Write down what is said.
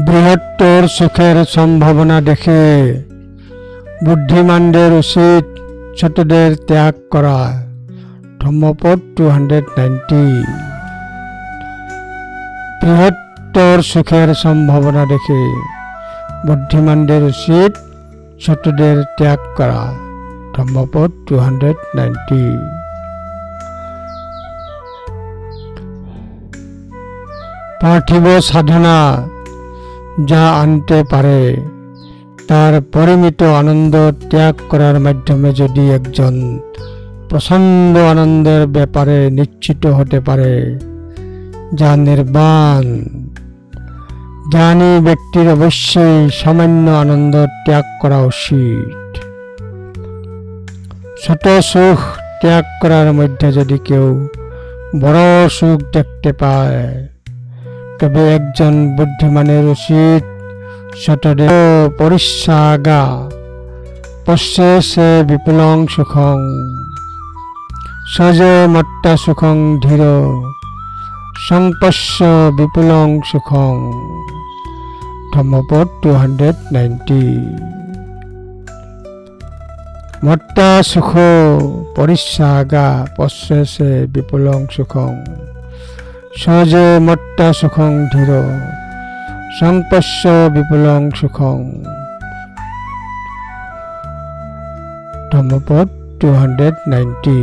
বৃহত্তর সুখের সম্ভাবনা দেখে বুদ্ধিমানদের উচিত ছোটদের ত্যাগ করা। ধম্মপদ 290। বৃহত্তর সুখের সম্ভাবনা দেখে বুদ্ধিমানদের উচিত ছোটদের ত্যাগ করা। ধম্মপদ 290। পার্থিব সাধনা যা আনতে পারে তার পরিমিত আনন্দ ত্যাগ করার মাধ্যমে যদি একজন প্রচণ্ড আনন্দের ব্যাপারে নিশ্চিত হতে পারে যা নির্বাণ, জ্ঞানী ব্যক্তির অবশ্যই সামান্য আনন্দ ত্যাগ করা উচিত। ছোট সুখ ত্যাগ করার মধ্যে যদি কেউ বড় সুখ দেখতে পায় তবে একজন বুদ্ধিমানের উচিত ছোটদের পরিত্যাগা পশ্যসে বিপুলং সুখং সজে মত্তা সুখং ধীর সংপশ্য বিপুলং সুখং। ধম্মপদ 290। মত্তা সুখ পরিত্যাগা পশ্যসে বিপুলং সুখং সজে মত্তা সুখং ধীর সংপশ্য বিপুলং সুখং। ধম্মপদ 290।